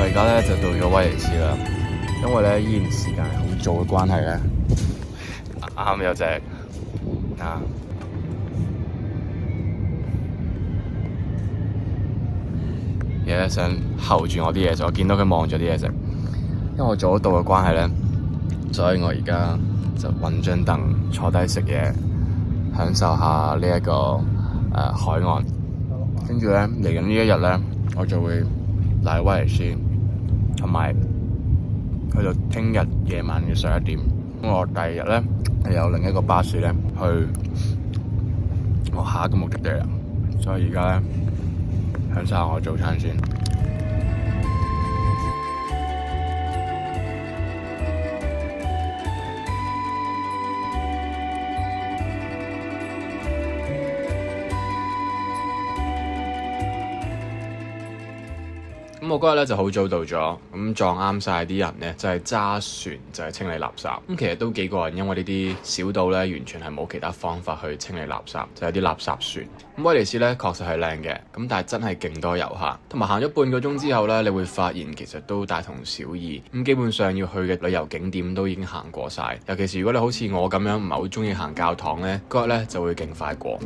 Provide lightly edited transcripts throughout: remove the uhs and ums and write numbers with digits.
而家咧就到咗威尼斯啦，因為咧依然時間好早嘅關係咧，啱有隻嘢咧想候住我啲嘢食，我見到佢望住啲嘢食，因為我早到嘅關係咧，所以我而家就揾張凳坐低食嘢，享受下呢一個海岸。跟住咧嚟緊呢一日咧，我就會嚟威尼斯，同埋去到聽日夜晚嘅11點。咁我第二日咧係有另一個巴士咧去我下一個目的地啦，所以而家咧享受下我早餐先。咁我嗰日咧就好早到咗，咁撞啱晒啲人咧，就係揸船就係清理垃圾。咁其實都幾過癮，因為呢啲小島咧完全係冇其他方法去清理垃圾，就有啲垃圾船。咁威尼斯咧確實係靚嘅，咁但係真係勁多遊客，同埋行咗半個鐘之後咧，你會發現其實都大同小異。咁基本上要去嘅旅遊景點都已經行過晒，尤其是如果你好似我咁樣唔係好中意行教堂咧，嗰日咧就會勁快過。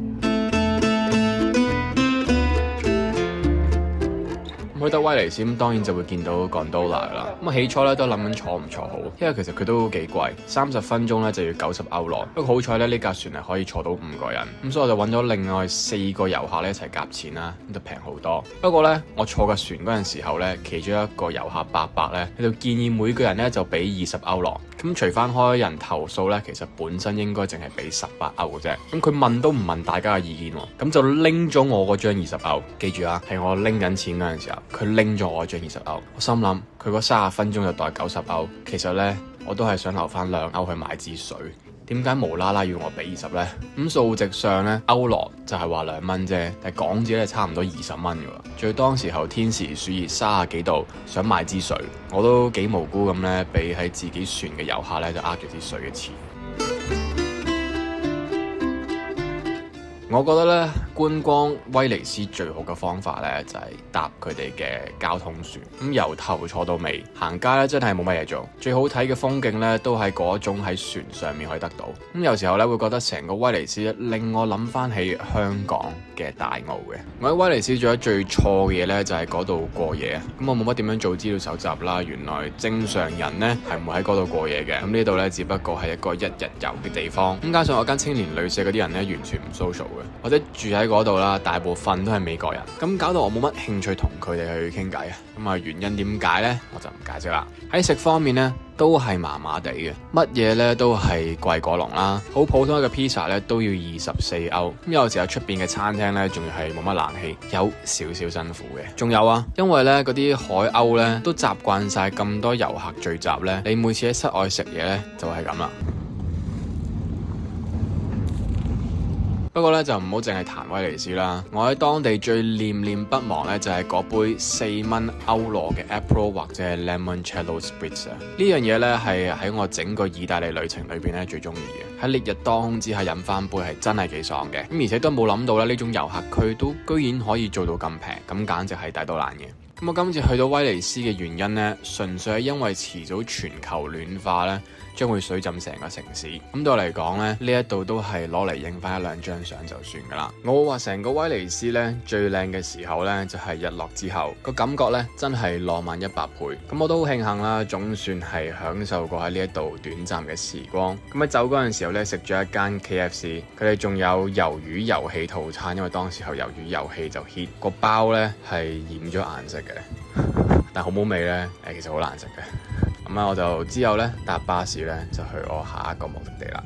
去到威尼斯咁，當然就會見到 gondola 啦。咁起初咧都諗緊坐唔坐好，因為其實佢都幾貴，30分鐘咧就要90歐羅。不過好彩咧呢架船係可以坐到5個人，咁所以我就揾咗另外4個遊客咧一齊夾錢啦，咁就平好多。不過咧我坐架船嗰陣時候咧，其中一個遊客伯伯咧，佢就建議每個人咧就俾20歐羅。咁除翻開人頭數咧，其實本身應該淨係俾18歐嘅啫。咁佢問都唔問大家嘅意見喎，咁就拎咗我嗰張20歐。記住啊，係我拎緊錢嗰陣時候，佢拎咗我張20歐。我心諗佢嗰30分鐘就代90歐，其實咧我都係想留翻2歐去買支水。點解無啦啦要我俾20呢？咁數值上咧，歐羅就係話2蚊啫，但係港紙咧差唔多20蚊嘅喎。最當時候天時暑熱30幾度，想買支水，我都幾無辜咁咧，俾喺自己船嘅遊客咧就呃咗支水嘅錢。我覺得咧觀光威尼斯最好嘅方法咧就係搭佢哋嘅交通船，咁由頭坐到尾。行街咧真係冇乜嘢做，最好睇嘅風景咧都係嗰種喺船上面可以得到。咁有時候咧會覺得成個威尼斯令我諗翻起香港嘅大澳嘅。我喺威尼斯做咗最錯嘅嘢咧就係嗰度過夜啊。咁我冇乜點樣做資料搜集啦，原來正常人咧係唔會喺嗰度過夜嘅。咁呢度咧只不過係一個1日遊嘅地方。咁加上我間青年旅社嗰啲人咧完全唔 social 嘅。或者住喺嗰度啦，大部分都係美國人，咁搞到我冇乜興趣同佢哋去傾偈啊。咁啊原因點解呢？我就唔解釋啦。喺食方面呢，都係麻麻地嘅，乜嘢呢都係貴過龍啦。好普通一個 pizza 呢都要24歐，咁有時候出邊嘅餐廳呢，仲要係冇乜冷氣，有少少辛苦嘅。仲有啊，因為呢嗰啲海鷗呢都習慣晒咁多遊客聚集呢，你每次喺室外食嘢呢，就係咁啦。不過咧就唔好淨係彈威尼斯啦，我喺當地最念念不忘咧就係嗰杯4蚊歐羅嘅 Aperol 或者係 Limoncello Spritz 啊！呢樣嘢咧係喺我整個意大利旅程裏邊咧最中意嘅。喺烈日當空之下飲翻杯係真係幾爽嘅，咁而且都冇諗到咧呢種遊客區都居然可以做到咁平，咁簡直係抵到爛嘅。咁我今次去到威尼斯嘅原因呢，純粹係因為遲早全球暖化呢將會水浸成個城市。咁對我嚟講呢，呢一度都係攞嚟影翻1-2張相就算噶啦。我會話成個威尼斯呢，最靚嘅時候呢，就係日落之後，個感覺呢，真係浪漫100倍。咁我都好慶幸啦，總算係享受過喺呢一度短暫嘅時光。咁喺走嗰陣時候呢，食咗一間 KFC，佢哋仲有魷魚遊戲套餐，因為當時候魷魚遊戲就 hit，個包呢係染咗顏色嘅。但好冇味呢，其實好難食嘅。咁我就之後呢，搭巴士呢，就去我下一個目的地啦。